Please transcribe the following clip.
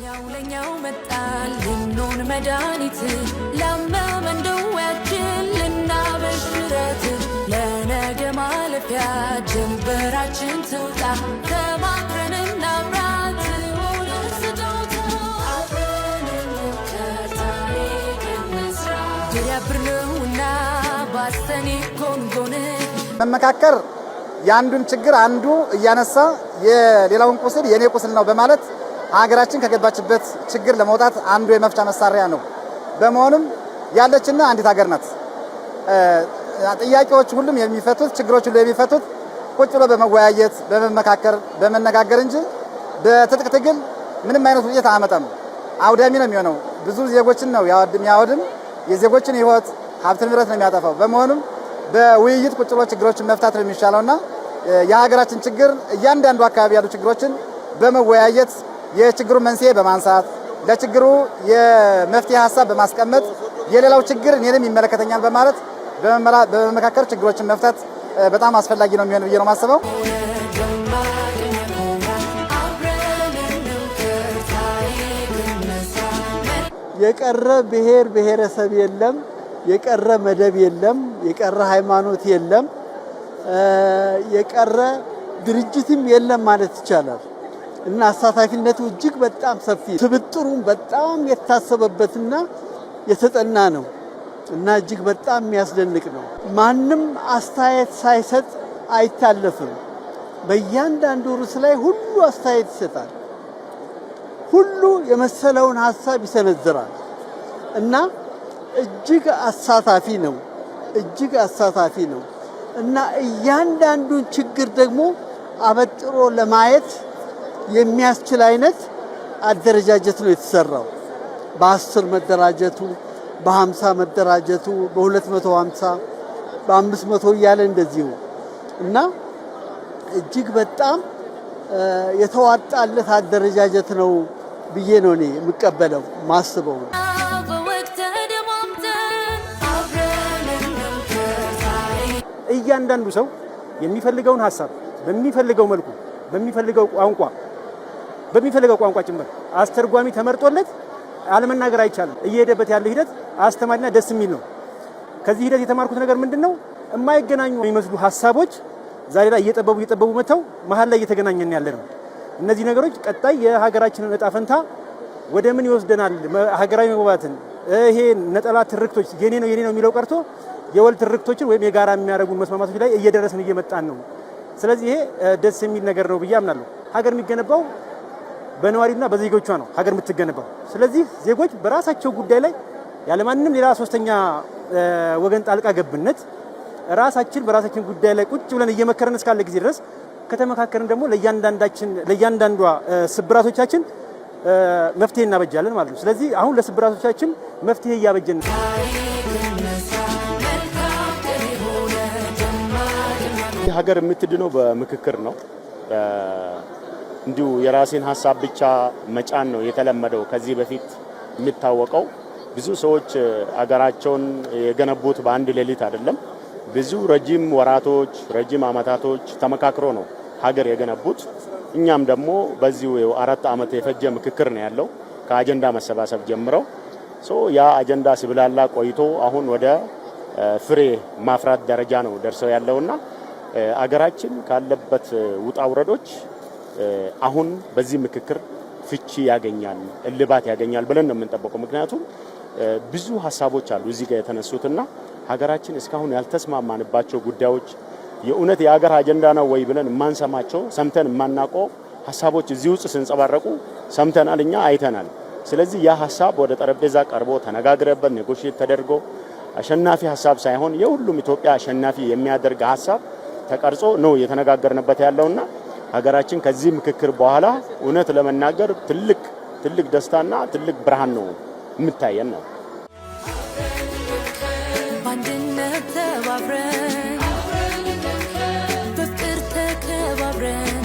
ለኛው መጣል ልንሆን መድኃኒት ለመመን ደዌያችን ልናበሽረት ለነገ ማለፊያ ጀንበራችን ትውጣ ተማክረን እናብራት ሆነ ስጦታ አብረን እንምከር ታሪክ እንስራ ያብርነውና ባሰኔ ጎንጎን መመካከር ያንዱን ችግር አንዱ እያነሳ የሌላውን ቁስል የኔ ቁስል ነው በማለት ሀገራችን ከገባችበት ችግር ለመውጣት አንዱ የመፍቻ መሳሪያ ነው። በመሆኑም ያለችና አንዲት ሀገር ናት። ጥያቄዎች ሁሉም የሚፈቱት ችግሮች ሁሉ የሚፈቱት ቁጭ ብሎ በመወያየት በመመካከር በመነጋገር እንጂ በትጥቅ ትግል ምንም አይነት ውጤት አያመጣም። አውዳሚ ነው የሚሆነው። ብዙ ዜጎችን ነው ያወድም፣ የዜጎችን ሕይወት ሀብት ንብረት ነው የሚያጠፋው። በመሆኑም በውይይት ቁጭ ብሎ ችግሮችን መፍታት ነው የሚሻለውና የሀገራችን ችግር እያንዳንዱ አካባቢ ያሉ ችግሮችን በመወያየት የችግሩ መንስኤ በማንሳት ለችግሩ የመፍትሄ ሐሳብ በማስቀመጥ የሌላው ችግር እኔንም ይመለከተኛል በማለት በመመካከር ችግሮችን መፍታት በጣም አስፈላጊ ነው የሚሆነው ብዬ ነው የማስበው። የቀረ ብሔር ብሔረሰብ የለም፣ የቀረ መደብ የለም፣ የቀረ ሃይማኖት የለም፣ የቀረ ድርጅትም የለም ማለት ይቻላል። እና አሳታፊነቱ እጅግ በጣም ሰፊ ትብጥሩም በጣም የታሰበበትና የተጠና ነው እና እጅግ በጣም የሚያስደንቅ ነው። ማንም አስተያየት ሳይሰጥ አይታለፍም። በእያንዳንዱ ርዕስ ላይ ሁሉ አስተያየት ይሰጣል። ሁሉ የመሰለውን ሐሳብ ይሰነዝራል እና እጅግ አሳታፊ ነው። እጅግ አሳታፊ ነው እና እያንዳንዱን ችግር ደግሞ አበጥሮ ለማየት የሚያስችል አይነት አደረጃጀት ነው የተሰራው። በ10 መደራጀቱ፣ በ50 መደራጀቱ፣ በ250 በ500 እያለ እንደዚሁ እና እጅግ በጣም የተዋጣለት አደረጃጀት ነው ብዬ ነው እኔ የምቀበለው ማስበው። እያንዳንዱ ሰው የሚፈልገውን ሐሳብ በሚፈልገው መልኩ በሚፈልገው ቋንቋ ጭምር አስተርጓሚ ተመርጦለት አለመናገር አይቻልም። እየሄደበት ያለ ሂደት አስተማሪና ደስ የሚል ነው። ከዚህ ሂደት የተማርኩት ነገር ምንድነው? የማይገናኙ የሚመስሉ ሐሳቦች ዛሬ ላይ እየጠበቡ መተው መሃል ላይ እየተገናኘን ያለ ነው። እነዚህ ነገሮች ቀጣይ የሀገራችንን ዕጣ ፈንታ ወደ ምን ይወስደናል? ሀገራዊ መግባባትን ይሄ ነጠላ ትርክቶች የኔ ነው የሚለው ቀርቶ የወል ትርክቶችን ወይም የጋራ የሚያደርጉን መስማማቶች ላይ እየደረስን እየመጣን ነው። ስለዚህ ይሄ ደስ የሚል ነገር ነው ብዬ አምናለሁ። ሀገር የሚገነባው በነዋሪና በዜጎቿ ነው ሀገር የምትገነባው። ስለዚህ ዜጎች በራሳቸው ጉዳይ ላይ ያለማንም ሌላ ሶስተኛ ወገን ጣልቃ ገብነት በራሳችን ጉዳይ ላይ ቁጭ ብለን እየመከረን እስካለ ጊዜ ድረስ ከተመካከርን ደግሞ ለእያንዳንዷ ስብራቶቻችን መፍትሄ እናበጃለን ማለት ነው። ስለዚህ አሁን ለስብራቶቻችን መፍትሄ እያበጀን ነው። ሀገር የምትድነው በምክክር ነው። እንዲሁ የራሴን ሐሳብ ብቻ መጫን ነው የተለመደው። ከዚህ በፊት የሚታወቀው ብዙ ሰዎች አገራቸውን የገነቡት በአንድ ሌሊት አይደለም። ብዙ ረጅም ወራቶች፣ ረጅም አመታቶች ተመካክሮ ነው ሀገር የገነቡት። እኛም ደግሞ በዚሁ 4 ዓመት የፈጀ ምክክር ነው ያለው ከአጀንዳ መሰባሰብ ጀምረው ያ አጀንዳ ሲብላላ ቆይቶ አሁን ወደ ፍሬ ማፍራት ደረጃ ነው ደርሰው ያለውና አገራችን ካለበት ውጣ ውረዶች አሁን በዚህ ምክክር ፍቺ ያገኛል፣ እልባት ያገኛል ብለን ነው የምንጠብቀው። ምክንያቱም ብዙ ሐሳቦች አሉ እዚህ ጋር የተነሱትና ሀገራችን እስካሁን ያልተስማማንባቸው ጉዳዮች የእውነት የሀገር አጀንዳ ነው ወይ ብለን የማንሰማቸው ሰምተን የማናውቀው ሐሳቦች እዚህ ውስጥ ሲንጸባረቁ ሰምተናል፣ እኛ አይተናል። ስለዚህ ያ ሐሳብ ወደ ጠረጴዛ ቀርቦ ተነጋግረበት ኔጎሺዬት ተደርጎ አሸናፊ ሐሳብ ሳይሆን የሁሉም ኢትዮጵያ አሸናፊ የሚያደርግ ሐሳብ ተቀርጾ ነው የተነጋገርንበት ያለውና ሀገራችን ከዚህ ምክክር በኋላ እውነት ለመናገር ትልቅ ደስታና ትልቅ ብርሃን ነው የምታየን ነው። ባንድነት ተባብረን በፍቅር ተከባብረን